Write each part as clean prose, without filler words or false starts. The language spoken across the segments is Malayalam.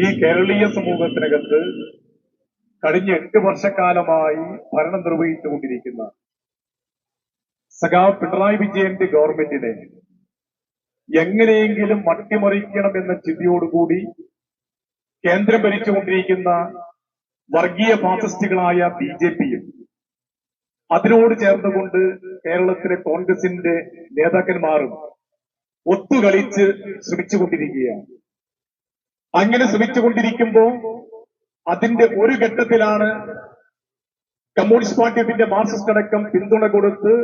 ഈ കേരളീയ സമൂഹത്തിനകത്ത് കഴിഞ്ഞ 8 വർഷക്കാലമായി ഭരണം നിർവഹിച്ചുകൊണ്ടിരിക്കുന്ന സഖാവ് പിണറായി വിജയന്റെ ഗവൺമെന്റിനെ എങ്ങനെയെങ്കിലും അട്ടിമറിക്കണമെന്ന ചിന്തയോടുകൂടി കേന്ദ്രം ഭരിച്ചുകൊണ്ടിരിക്കുന്ന വർഗീയ ഫാസിസ്റ്റുകളായ ബിജെപിയും അതിനോട് ചേർന്നുകൊണ്ട് കേരളത്തിലെ കോൺഗ്രസിന്റെ നേതാക്കന്മാരും ഒത്തുകളിച്ച് ശ്രമിച്ചുകൊണ്ടിരിക്കുകയാണ്. അങ്ങനെ ശ്രമിച്ചുകൊണ്ടിരിക്കുമ്പോൾ അതിന്റെ ഒരു ഘട്ടത്തിലാണ് communist party of India Marxist അടക്കം പിന്തുണ കൊടുത്ത്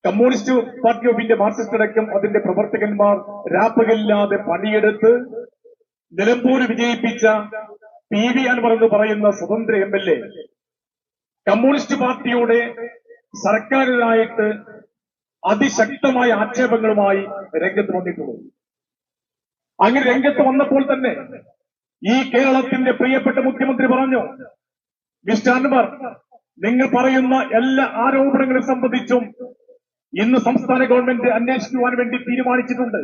communist party of India Marxist അടക്കം അതിന്റെ പ്രവർത്തകന്മാർ രാപ്പകലില്ലാതെ പണിയെടുത്ത് നിലമ്പൂർ വിജയിപ്പിച്ച PV അൻവർ എന്ന് പറയുന്ന സ്വതന്ത്ര MLA കമ്മ്യൂണിസ്റ്റ് പാർട്ടിയുടെ സർക്കാരിനായിട്ട് അതിശക്തമായ ആക്ഷേപങ്ങളുമായി രംഗത്ത് വന്നിട്ടുണ്ട്. അങ്ങനെ രംഗത്ത് വന്നപ്പോൾ തന്നെ ഈ കേരളത്തിന്റെ പ്രിയപ്പെട്ട മുഖ്യമന്ത്രി പറഞ്ഞു, മിസ്റ്റർ അൻവർ, നിങ്ങൾ പറയുന്ന എല്ലാ ആരോപണങ്ങളെ സംബന്ധിച്ചും ഇന്ന് സംസ്ഥാന ഗവൺമെന്റ് അന്വേഷിക്കുവാൻ വേണ്ടി തീരുമാനിച്ചിട്ടുണ്ട്.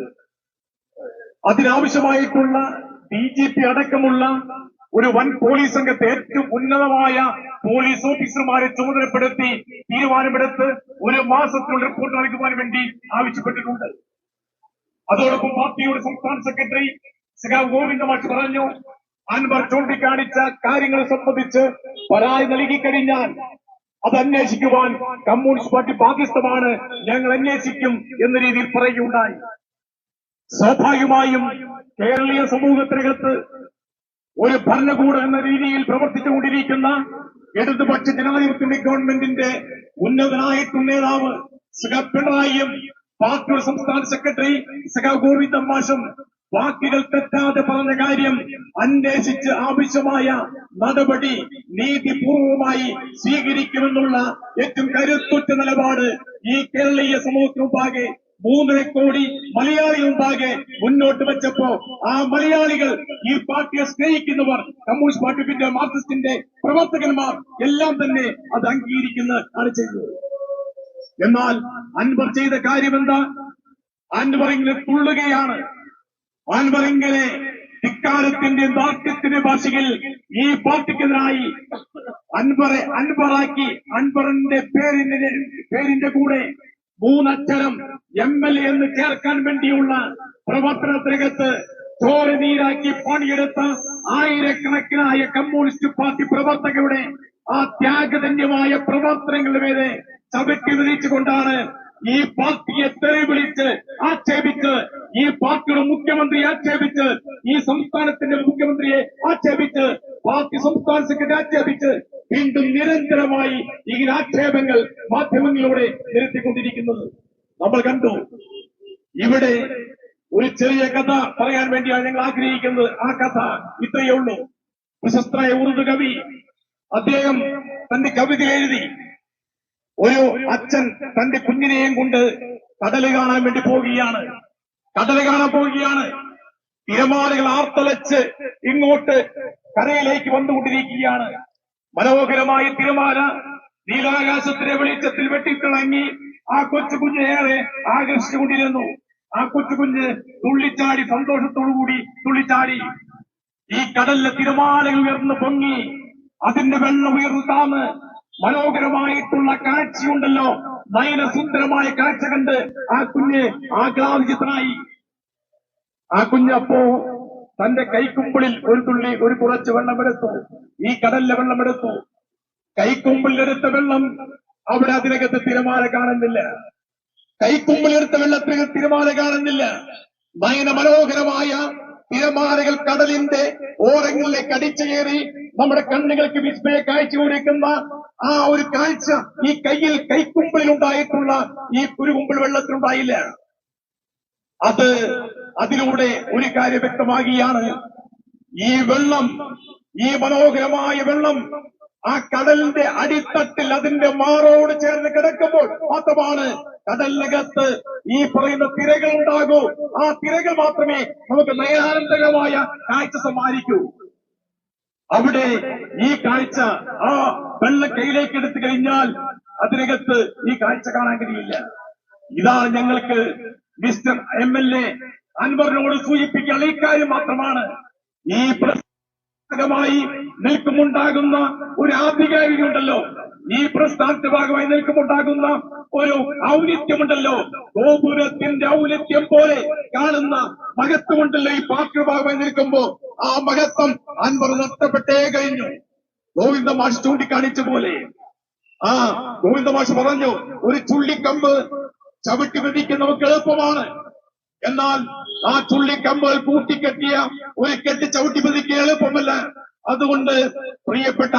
അതിനാവശ്യമായിട്ടുള്ള DGP അടക്കമുള്ള ഒരു വൻ പോലീസ് സംഘത്തെ ഏറ്റവും ഉന്നതമായ പോലീസ് ഓഫീസർമാരെ ചുമതലപ്പെടുത്തി തീരുമാനമെടുത്ത് 1 മാസത്തിനുള്ള റിപ്പോർട്ട് നൽകുവാൻ വേണ്ടി ആവശ്യപ്പെട്ടിട്ടുണ്ട്. അതോടൊപ്പം പാർട്ടിയുടെ സംസ്ഥാന സെക്രട്ടറി സഖാവ് ഗോവിന്ദമാഷ് പറഞ്ഞു, അൻവർ ചൂണ്ടിക്കാണിച്ച കാര്യങ്ങളെ സംബന്ധിച്ച് പരാതി നൽകിക്കഴിഞ്ഞാൽ അത് അന്വേഷിക്കുവാൻ കമ്മ്യൂണിസ്റ്റ് പാർട്ടി ബാധ്യസ്ഥമാണ്, ഞങ്ങൾ അന്വേഷിക്കും എന്ന രീതിയിൽ പറയുകയുണ്ടായി. സ്വാഭാവികമായും കേരളീയ സമൂഹത്തിനകത്ത് ഒരു ഭരണകൂടം എന്ന രീതിയിൽ പ്രവർത്തിച്ചുകൊണ്ടിരിക്കുന്ന ഇടതുപക്ഷ ജനാധിപത്യ ഗവൺമെന്റിന്റെ ഉന്നതനായിട്ടുള്ള നേതാവ് സഖാവ് പിണറായിയും പാർട്ടിയുടെ സംസ്ഥാന സെക്രട്ടറി സഖാവ് ഗോവിന്ദമാഷും വാക്കുകൾ തെറ്റാതെ പറഞ്ഞ കാര്യം അന്വേഷിച്ച് ആവശ്യമായ നടപടി നീതിപൂർവമായി സ്വീകരിക്കുമെന്നുള്ള ഏറ്റവും കരുത്തുറ്റ നിലപാട് ഈ കേരളീയ സമൂഹത്തിന് മുമ്പാകെ 3 കോടി മലയാളികൾ മുമ്പാകെ മുന്നോട്ട് വെച്ചപ്പോ ആ മലയാളികൾ, ഈ പാർട്ടിയെ സ്നേഹിക്കുന്നവർ, കമ്മ്യൂണിസ്റ്റ് പാർട്ടി ഓഫ് ഇന്ത്യ മാർക്സിസ്റ്റിന്റെ പ്രവർത്തകന്മാർ എല്ലാം തന്നെ അത് അംഗീകരിക്കുന്നതാണ് ചെയ്തത്. എന്നാൽ അൻവർ ചെയ്ത കാര്യം എന്താ? അൻവർ ഇങ്ങനെ തുള്ളുകയാണ്. അൻവർ ഇങ്ങനെ ഇക്കാലത്തിന്റെ ദാർഢ്യത്തിന്റെ ഭാഷയിൽ ഈ പാർട്ടിക്കെതിരായി അൻവറെ അൻവറാക്കി അൻവറിന്റെ പേരിന്റെ കൂടെ 3 അക്ഷരം MLA എന്ന് ചേർക്കാൻ വേണ്ടിയുള്ള പ്രവർത്തനത്തിനകത്ത് ചോരനീരാക്കി പണിയെടുത്ത ആയിരക്കണക്കിനായ കമ്മ്യൂണിസ്റ്റ് പാർട്ടി പ്രവർത്തകരുടെ ആ ത്യാഗധന്യമായ പ്രവർത്തനങ്ങളുടെ മേലെ ചവിട്ടി വിധിച്ചുകൊണ്ടാണ് ഈ പാർട്ടിയെ തെറി വിളിച്ച് ആക്ഷേപിച്ച്, ഈ പാർട്ടിയുടെ മുഖ്യമന്ത്രിയെ ആക്ഷേപിച്ച്, ഈ സംസ്ഥാനത്തിന്റെ മുഖ്യമന്ത്രിയെ ആക്ഷേപിച്ച്, പാർട്ടി സംസ്ഥാന സെക്രട്ടറി ആക്ഷേപിച്ച് വീണ്ടും നിരന്തരമായി ഈ ആക്ഷേപങ്ങൾ മാധ്യമങ്ങളിലൂടെ നിരത്തിക്കൊണ്ടിരിക്കുന്നത് നമ്മൾ കണ്ടു. ഇവിടെ ഒരു ചെറിയ കഥ പറയാൻ വേണ്ടിയാണ് ഞങ്ങൾ ആഗ്രഹിക്കുന്നത്. ആ കഥ ഇത്രയേ ഉള്ളൂ. പ്രശസ്തനായ ഉറുദു കവി അദ്ദേഹം തന്റെ കവിത എഴുതി. ഒരു അച്ഛൻ തന്റെ കുഞ്ഞിനെയും കൊണ്ട് കടല് കാണാൻ വേണ്ടി പോവുകയാണ്. കടല് കാണാൻ പോവുകയാണ്. തിരമാലകൾ ആർത്തലച്ച് ഇങ്ങോട്ട് കരയിലേക്ക് വന്നുകൊണ്ടിരിക്കുകയാണ്. മനോഹരമായ തിരമാല നീലാകാശത്തിന്റെ വെളിച്ചത്തിൽ വെട്ടിത്തിളങ്ങി ആ കൊച്ചുകുഞ്ഞ് ഏറെ ആകർഷിച്ചുകൊണ്ടിരുന്നു. ആ കൊച്ചുകുഞ്ഞ് തുള്ളിച്ചാടി, സന്തോഷത്തോടുകൂടി തുള്ളിച്ചാടി. ഈ കടലിലെ തിരമാലകൾ ഉയർന്നു പൊങ്ങി, അതിന്റെ വെള്ളം ഉയർന്നു താന്ന് മനോഹരമായിട്ടുള്ള കാഴ്ചയുണ്ടല്ലോ, നയനസുന്ദരമായ കാഴ്ച കണ്ട് ആ കുഞ്ഞ് ആഹ്ലാദിതനായി. ആ കുഞ്ഞപ്പോ തന്റെ കൈക്കുമ്പിളിൽ ഒരു കുറച്ച് വെള്ളമെടുത്തു. ഈ കടലിലെ വെള്ളമെടുത്തു. കൈക്കുമ്പിളിലെടുത്ത വെള്ളം അവിടെ അതിനകത്ത് തിരമാല കാണുന്നില്ല. കൈക്കുമ്പിളെടുത്ത വെള്ളത്തിനകത്ത് തിരമാല കാണുന്നില്ല. നയന മനോഹരമായ തിരമാലകൾ കടലിന്റെ ഓരങ്ങളിലേക്ക് അടിച്ചേറി നമ്മുടെ കണ്ണുകൾക്ക് വിസ്മയ കാഴ്ച കൊടുക്കുന്ന ആ ഒരു കാഴ്ച ഈ കൈക്കുമ്പിളിൽ ഉണ്ടായിട്ടുള്ള ഈ കുരുകുമ്പിൾ വെള്ളത്തിലുണ്ടായില്ല. അതിലൂടെ ഒരു കാര്യം വ്യക്തമാകിയാണ്. ഈ വെള്ളം, ഈ മനോഹരമായ വെള്ളം ആ കടലിന്റെ അടിത്തട്ടിൽ അതിന്റെ മാറോട് ചേർന്ന് കിടക്കുമ്പോൾ മാത്രമാണ് കടലിനകത്ത് ഈ പറയുന്ന തിരകൾ ഉണ്ടാകൂ. ആ തിരകൾ മാത്രമേ നമുക്ക് നയനാനന്ദകരമായ കാഴ്ച സമ്മാനിക്കൂ. അവിടെ ഈ കാഴ്ച ആ വെള്ളം കയ്യിലേക്ക് എടുത്തു കഴിഞ്ഞാൽ അതിനകത്ത് ഈ കാഴ്ച കാണാൻ കഴിയില്ല. ഇതാണ് ഞങ്ങൾക്ക് മിസ്റ്റർ MLA അൻവറിനോട് സൂചിപ്പിക്കാൻ ഈ കാര്യം മാത്രമാണ്. ഈ ഭാഗമായി നിൽക്കുമുണ്ടാകുന്ന ഒരു ആധികാരികമുണ്ടല്ലോ, ഈ പ്രസ്ഥാനത്തിന്റെ ഭാഗമായി നിൽക്കുമുണ്ടാകുന്ന ഒരു ഔന്നിത്യമുണ്ടല്ലോ, ഗോപുരത്തിന്റെ ഔന്നിത്യം പോലെ കാണുന്ന മഹത്വമുണ്ടല്ലോ ഈ പാർട്ടിയുടെ ഭാഗമായി നിൽക്കുമ്പോ ആ മഹത്വം അൻവർ നഷ്ടപ്പെട്ടേ കഴിഞ്ഞു. ഗോവിന്ദ മാഷ് ചൂണ്ടിക്കാണിച്ച പോലെ ഗോവിന്ദ മാഷ് പറഞ്ഞു, ഒരു ചുള്ളിക്കമ്പ് ചവിട്ടി മെതിക്കാൻ നമുക്ക് എളുപ്പമാണ്, എന്നാൽ ആ ചുള്ളിക്കമ്പുകൾ കൂട്ടിക്കെട്ടിയ ഒരു കെട്ട് ചവിട്ടി മെതിക്കാൻ എളുപ്പമല്ല. അതുകൊണ്ട് പ്രിയപ്പെട്ട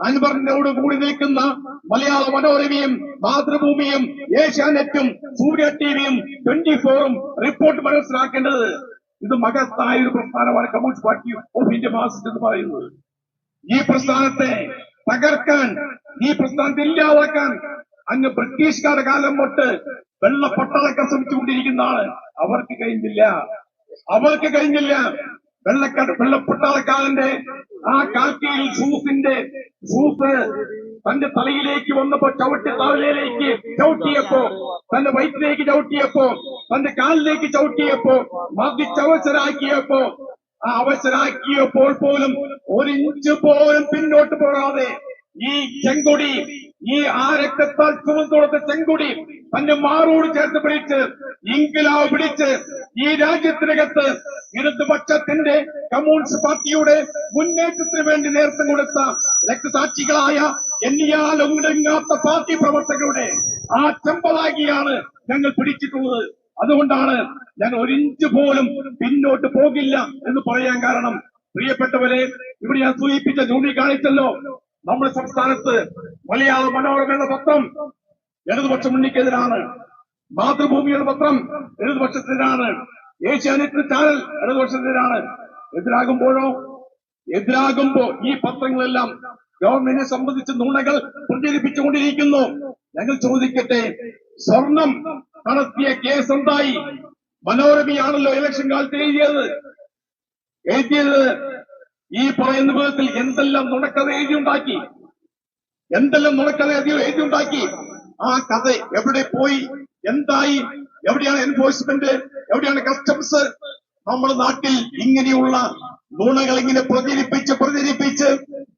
അൻവറിനോട് കൂടി നിൽക്കുന്ന മലയാള മനോരമയും മാതൃഭൂമിയും ഏഷ്യാനെറ്റും സൂര്യ ടിവിയും 24ഉം റിപ്പോർട്ട് മനസ്സിലാക്കേണ്ടത് ഇത് മഹത്തായ ഒരു പ്രസ്ഥാനമാണ് communist party of India Marxist എന്ന് പറയുന്നത്. ഈ പ്രസ്ഥാനത്തെ തകർക്കാൻ, ഈ പ്രസ്ഥാനത്തെ ഇല്ലാതാക്കാൻ അങ്ങ് ബ്രിട്ടീഷുകാരുടെ കാലം തൊട്ട് വെള്ളപ്പട്ടാളൊക്കെ ശ്രമിച്ചുകൊണ്ടിരിക്കുന്നതാണ്. അവർക്ക് കഴിഞ്ഞില്ല. വെള്ളപ്പട്ടാളക്കാരന്റെ ആ കാൽക്കീഴിൽ ഷൂസ് തന്റെ തലയിലേക്ക് വന്നപ്പോ തലയിലേക്ക് ചവിട്ടിയപ്പോ, തന്റെ വയറ്റിലേക്ക് ചവിട്ടിയപ്പോ, തന്റെ കാലിലേക്ക് ചവിട്ടിയപ്പോ, മതിച്ചവസരാക്കിയപ്പോ, ആ അവസരാക്കിയപ്പോൾ പോലും ഒരു ഇഞ്ച് പോലും പിന്നോട്ട് പോകാതെ ഈ ചെങ്കൊടി, ഈ ആ രക്തത്താൽ ചുവന്നുകൊടുത്ത ചെങ്കൊടി തന്റെ മാറോട് ചേർത്ത് പിടിച്ച് ഇൻക്ലാബ് പിടിച്ച് ഈ രാജ്യത്തിനകത്ത് ഇടതുപക്ഷത്തിന്റെ കമ്മ്യൂണിസ്റ്റ് പാർട്ടിയുടെ മുന്നേറ്റത്തിന് വേണ്ടി നേതൃത്വം കൊടുത്ത രക്തസാക്ഷികളായ എണ്ണിയാലൊടുങ്ങാത്ത പാർട്ടി പ്രവർത്തകരുടെ ആ ചെമ്പലാകിയാണ് ഞങ്ങൾ പിടിച്ചിട്ടുള്ളത്. അതുകൊണ്ടാണ് ഞാൻ ഒരിഞ്ച് പോലും പിന്നോട്ട് പോകില്ല എന്ന് പറയാൻ കാരണം, പ്രിയപ്പെട്ടവരെ, ഇവിടെ ഞാൻ സൂചിപ്പിച്ച ചൂണ്ടിക്കാണിച്ചല്ലോ, നമ്മുടെ സംസ്ഥാനത്ത് മലയാള മനോരമ എന്ന പത്രം ഇടതുപക്ഷ മുന്നണിക്കെതിരാണ്, മാതൃഭൂമിയുടെ പത്രം ഇടതുപക്ഷത്തിനാണ്, ഏഷ്യാനെറ്റ് ചാനൽ ഇടതുപക്ഷത്തിനാണ്. എതിരാകുമ്പോ ഈ പത്രങ്ങളെല്ലാം ഗവൺമെന്റിനെ സംബന്ധിച്ച് നുണകൾ പ്രചരിപ്പിച്ചുകൊണ്ടിരിക്കുന്നു. ഞങ്ങൾ ചോദിക്കട്ടെ, സ്വർണം നടത്തിയ കേസ് എന്തായി? മനോരമയാണല്ലോ ഇലക്ഷൻ കാലത്ത് എഴുതിയത്. ഈ പറയുന്ന വിധത്തിൽ എന്തെല്ലാം നുണക്കഥ എഴുതിയുണ്ടാക്കി. ആ കഥ എവിടെ പോയി? എന്തായി? എവിടെയാണ് എൻഫോഴ്സ്മെന്റ്? എവിടെയാണ് കസ്റ്റംസ്? നമ്മുടെ നാട്ടിൽ ഇങ്ങനെയുള്ള നുണകൾ ഇങ്ങനെ പ്രചരിപ്പിച്ച്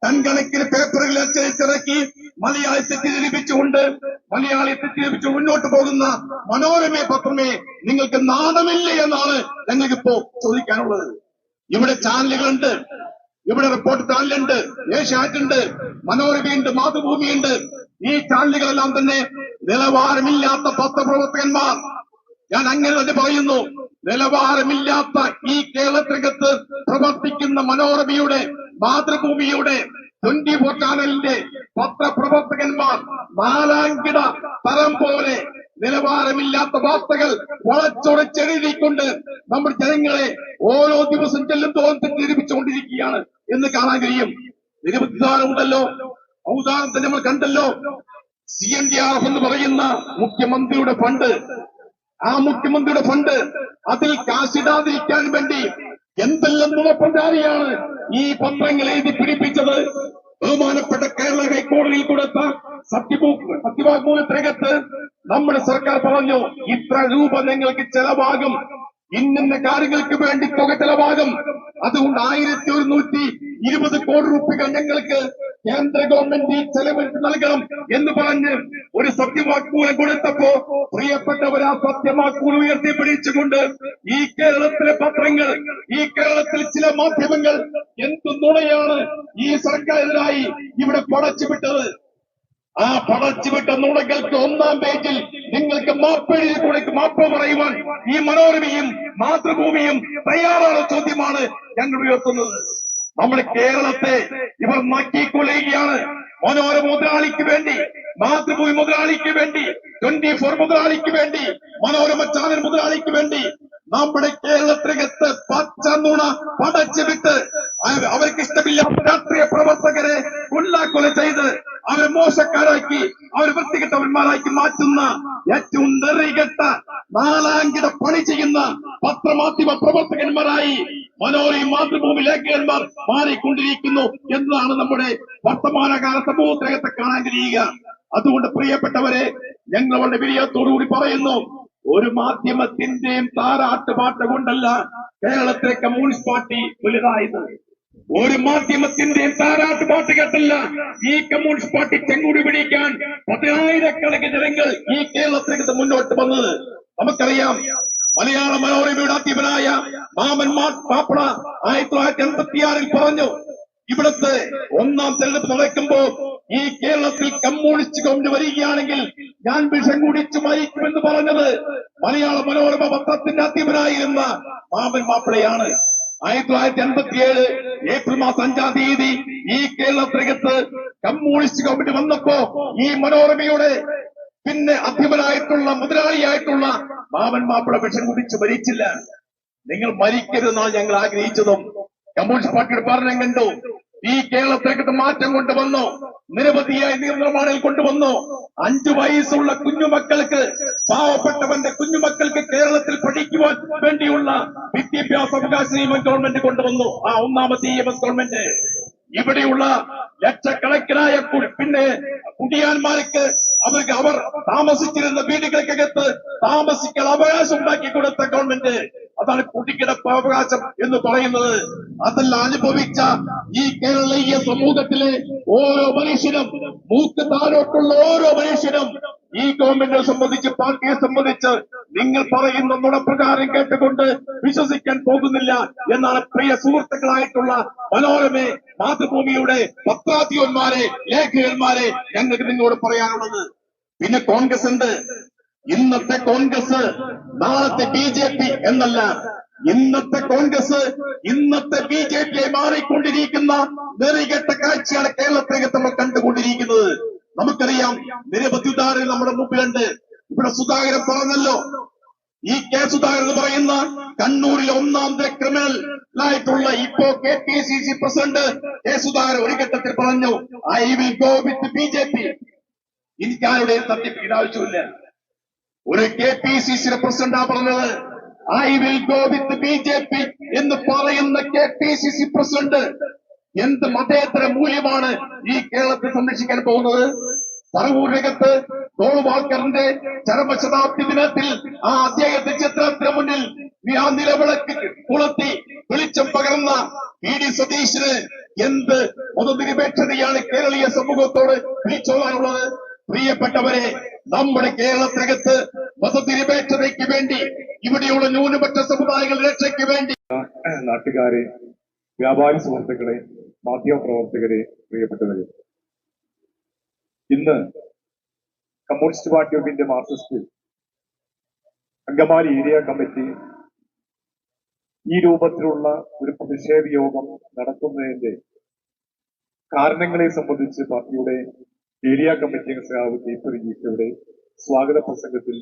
ടൺകണക്കിന് പേപ്പറുകൾ അച്ചടിച്ചിറക്കി മലയാളി തെറ്റിദ്ധരിപ്പിച്ചു മുന്നോട്ട് പോകുന്ന മനോരമ പത്രമേ നിങ്ങൾക്ക് നാണമില്ലേ എന്നാണ് ഞങ്ങൾക്കിപ്പോ ചോദിക്കാനുള്ളത്. ഇവിടെ ചാനലുകളുണ്ട്, ഇവിടെ റിപ്പോർട്ട് ചാനലുണ്ട്, ഏഷ്യാനെറ്റുണ്ട്, മനോരമയുണ്ട്, മാതൃഭൂമിയുണ്ട്. ഈ ചാനലുകളെല്ലാം തന്നെ നിലവാരമില്ലാത്ത പത്രപ്രവർത്തകന്മാർ. ഞാൻ അങ്ങനെ തന്നെ പറയുന്നു. നിലവാരമില്ലാത്ത ഈ കേരളത്തിനകത്ത് പ്രവർത്തിക്കുന്ന മനോരമയുടെ, മാതൃഭൂമിയുടെ, 24 ചാനലിന്റെ പത്രപ്രവർത്തകന്മാർ നാലാംകിട തരം പോലെ നിലവാരമില്ലാത്ത വാർത്തകൾ വളച്ചൊടിച്ചെഴുതിക്കൊണ്ട് നമ്മുടെ ജനങ്ങളെ ഓരോ ദിവസം ചെല്ലുന്തോറും തെറ്റിദ്ധരിപ്പിച്ചുകൊണ്ടിരിക്കുകയാണ് എന്ന് കാണാൻ കഴിയും. നിരവധി ഉദാഹരണമുണ്ടല്ലോ. ഉദാഹരണത്തിന് നമ്മൾ കണ്ടല്ലോ, CNDRF എന്ന് പറയുന്ന മുഖ്യമന്ത്രിയുടെ ഫണ്ട്. ആ മുഖ്യമന്ത്രിയുടെ ഫണ്ട് അതിൽ കാശിടാതിരിക്കാൻ വേണ്ടി എന്തെല്ലാം നുണപ്രചാരിയാണ് ഈ പത്രങ്ങൾ എഴുതി പിടിപ്പിച്ചത്. ബഹുമാനപ്പെട്ട കേരള ഹൈക്കോടതിയിൽ കൊടുത്ത സത്യവാങ്മൂലത്തിനകത്ത് നമ്മുടെ സർക്കാർ പറഞ്ഞു, ഇത്ര രൂപ നിങ്ങൾക്ക് ചെലവാകും, ഇന്ന കാര്യങ്ങൾക്ക് വേണ്ടി തുക ചെലവാകും, അതുകൊണ്ട് 1120 കോടി രൂപ ഞങ്ങൾക്ക് കേന്ദ്ര ഗവൺമെന്റ് ചെലവെടുത്ത് നൽകണം എന്ന് പറഞ്ഞ് ഒരു സത്യവാങ്മൂലം കൊടുത്തപ്പോ പ്രിയപ്പെട്ടവർ ആ സത്യവാങ്മൂലം ഉയർത്തിപ്പിടിച്ചുകൊണ്ട് ഈ കേരളത്തിലെ പത്രങ്ങൾ, ഈ കേരളത്തിൽ ചില മാധ്യമങ്ങൾ എന്ത് നുണയാണ് ഈ സർക്കാരിനെതിരായി ഇവിടെ പടച്ചുവിട്ടത്. ആ പടച്ചുവിട്ട നുണകൾക്ക് 1-ാം പേജിൽ നിങ്ങൾക്ക് മാപ്പ് പറയുവാൻ ഈ മനോരമയും മാതൃഭൂമിയും തയ്യാറാണ് ചോദ്യമാണ് ഞങ്ങൾ ഉയർത്തുന്നത്. നമ്മുടെ കേരളത്തെ ഇവർ നക്കിക്കൊലയുകയാണ്. മനോരമ മുതലാളിക്ക് വേണ്ടി, മാതൃഭൂമി മുതലാളിക്ക് വേണ്ടി, 24 മുതലാളിക്ക് വേണ്ടി, മനോരമ ചാനൽ മുതലാളിക്ക് വേണ്ടി നമ്മുടെ കേരളത്തിനകത്ത് പച്ച നുണ പടച്ചു വിട്ട് അവർക്ക് ഇഷ്ടമില്ലാത്ത രാഷ്ട്രീയ പ്രവർത്തകരെ കൊല്ലാക്കൊല ചെയ്ത് അവരെ മോശക്കാരാക്കി അവരെ വൃത്തികെട്ടവന്മാരാക്കി മാറ്റുന്ന ഏറ്റവും നെറികെട്ട നാലാംകിട പണി ചെയ്യുന്ന പത്രമാധ്യമ പ്രവർത്തകന്മാരായി മനോരമ മാതൃഭൂമി ലേഖകന്മാർ മാറിക്കൊണ്ടിരിക്കുന്നു എന്നതാണ് നമ്മുടെ വർത്തമാനകാല സമൂഹത്തിനകത്ത് കാണാൻ കഴിയുക. അതുകൊണ്ട് പ്രിയപ്പെട്ടവരെ, ഞങ്ങൾ വളരെ വിനയത്തോടുകൂടി പറയുന്നു, ഒരു മാധ്യമത്തിന്റെയും താരാട്ടുപാട്ട് കൊണ്ടല്ല കേരളത്തിലെ കമ്മ്യൂണിസ്റ്റ് പാർട്ടി വലുതായത്. ഒരു മാധ്യമത്തിന്റെയും താരാട്ടുപാട്ട് കേട്ടല്ല ഈ കമ്മ്യൂണിസ്റ്റ് പാർട്ടി ചെങ്കൂടി പിടിക്കാൻ 10,000-കണക്കിന് ജനങ്ങൾ ഈ കേരളത്തിലേക്ക് മുന്നോട്ട് വന്നത്. നമുക്കറിയാം, മലയാള മനോരമയുടെ അധ്യപനായ മാമൻ മാപ്പിള 1986 പറഞ്ഞു, ഇവിടുത്തെ ഒന്നാം തെരഞ്ഞെടുപ്പ് നടക്കുമ്പോ ഈ കേരളത്തിൽ കമ്മ്യൂണിസ്റ്റ് ഗവൺമെന്റ് വരികയാണെങ്കിൽ ഞാൻ വിഷം കുടിച്ചു മരിക്കുമെന്ന് പറഞ്ഞത് മലയാള മനോരമ പത്രത്തിന്റെ അധ്യപനായിരുന്ന മാമൻ മാപ്പിളയാണ്. 1987 ഏപ്രിൽ മാസം 5-ാം തീയതി ഈ കേരളത്തിനകത്ത് കമ്മ്യൂണിസ്റ്റ് ഗവൺമെന്റ് വന്നപ്പോ ഈ മനോരമയുടെ പിന്നെ അധ്യപനായിട്ടുള്ള മുതലാളിയായിട്ടുള്ള മാമൻ മാപ്പിള വിഷം കുടിച്ച് മരിച്ചില്ല. നിങ്ങൾ മരിക്കരുതെന്നാണ് ഞങ്ങൾ ആഗ്രഹിച്ചതും. കമ്മ്യൂണിസ്റ്റ് പാർട്ടിയുടെ ഭരണം കണ്ടു ഈ കേരളത്തിലേക്ക് മാറ്റം കൊണ്ടുവന്നു, നിരവധിയായ നിയമനിർമ്മാണങ്ങൾ കൊണ്ടുവന്നു. 5 വയസ്സുള്ള കുഞ്ഞുമക്കൾക്ക്, പാവപ്പെട്ടവന്റെ കുഞ്ഞുമക്കൾക്ക് കേരളത്തിൽ പഠിക്കുവാൻ വേണ്ടിയുള്ള വിദ്യാഭ്യാസ അവകാശ നിയമം ഗവൺമെന്റ് കൊണ്ടുവന്നു. ആ ഒന്നാമത്തെ EMS ഗവൺമെന്റ് ഇവിടെയുള്ള ലക്ഷക്കണക്കിനായ പിന്നെ കുടിയാന്മാർക്ക് അവർ താമസിച്ചിരുന്ന വീടുകൾക്കകത്ത് താമസിക്കാൻ അവകാശം ഉണ്ടാക്കി കൊടുത്ത ഗവൺമെന്റ്. അതാണ് കുടിക്കിടപ്പ് അവകാശം എന്ന് പറയുന്നത്. അതെല്ലാം അനുഭവിച്ച ഈ കേരളീയ സമൂഹത്തിലെ ഓരോ മനുഷ്യനും, മൂക്ക് താഴോട്ടുള്ള ഓരോ മനുഷ്യനും ഈ ഗവൺമെന്റിനെ സംബന്ധിച്ച്, പാർട്ടിയെ സംബന്ധിച്ച് നിങ്ങൾ പറയുന്ന നുണപ്രകാരം കേട്ടുകൊണ്ട് വിശ്വസിക്കാൻ പോകുന്നില്ല എന്നാണ് പ്രിയ സുഹൃത്തുക്കളായിട്ടുള്ള മനോരമ മാതൃഭൂമിയുടെ പത്രാധിപന്മാരെ, ലേഖകന്മാരെ ഞങ്ങൾക്ക് നിങ്ങളോട് പറയാനുള്ളത്. പിന്നെ കോൺഗ്രസ് ഉണ്ട്. ഇന്നത്തെ കോൺഗ്രസ് നാളത്തെ BJP എന്നല്ല. ഇന്നത്തെ കോൺഗ്രസ് ഇന്നത്തെ BJP മാറിക്കൊണ്ടിരിക്കുന്ന നെറികെട്ട കാഴ്ചയാണ് കേരളത്തിനകത്ത് നമ്മൾ കണ്ടുകൊണ്ടിരിക്കുന്നത്. നമുക്കറിയാം, നിരവധി ഉദാഹരണം നമ്മുടെ മുമ്പിലുണ്ട്. ഇവിടെ സുധാകരൻ പറഞ്ഞല്ലോ, ഈ കെ സുധാകരൻ എന്ന് പറയുന്ന കണ്ണൂരിലെ ഒന്നാമത്തെ ക്രിമിനലായിട്ടുള്ള ഇപ്പോ KPCC പ്രസിഡന്റ് കെ സുധാകരൻ ഒരു ഘട്ടത്തിൽ പറഞ്ഞു, I will go with BJP. എനിക്കാരുടെയും തട്ടിപ്പിക്കുന്ന ആവശ്യമില്ല. ഒരു KPCC പ്രസിഡന്റാ പറഞ്ഞത് I will go with BJP എന്ന് പറയുന്ന KPCC പ്രസിഡന്റ് എന്ത് മതേതര മൂല്യമാണ് ഈ കേരളത്തിൽ സംരക്ഷിക്കാൻ പോകുന്നത്? പറവൂരിനകത്ത് ഗോൾവാൾക്കറിന്റെ ചരമശതാബ്ദി ദിനത്തിൽ ആ അദ്ദേഹത്തെ ചിത്രത്തിന് മുന്നിൽ ആ നിലവിളക്ക് കൊളുത്തി വെളിച്ചം പകർന്ന PD സതീശന് എന്ത് മതനിരപേക്ഷതയാണ് കേരളീയ സമൂഹത്തോട് വിളിച്ചോളാനുള്ളത്? പ്രിയപ്പെട്ടവരെ, നമ്മുടെ കേരളത്തിനകത്ത് മതനിരപേക്ഷതയ്ക്ക് വേണ്ടി, ഇവിടെയുള്ള ന്യൂനപക്ഷ സമുദായങ്ങളുടെ രക്ഷയ്ക്ക് വേണ്ടി, നാട്ടുകാരെ, വ്യാപാരി സുഹൃത്തുക്കളെ, മാധ്യമപ്രവർത്തകരെ, പ്രിയപ്പെട്ടവരെ, ഇന്ന് communist party of India Marxist Angamaly area committee ഈ രൂപത്തിലുള്ള ഒരു പ്രതിഷേധ യോഗം നടത്തുന്നതിന്റെ കാരണങ്ങളെ സംബന്ധിച്ച് പാർട്ടിയുടെ ഏരിയ കമ്മിറ്റി അംഗ സഖാവ് K. P. സ്വാഗത പ്രസംഗത്തിൽ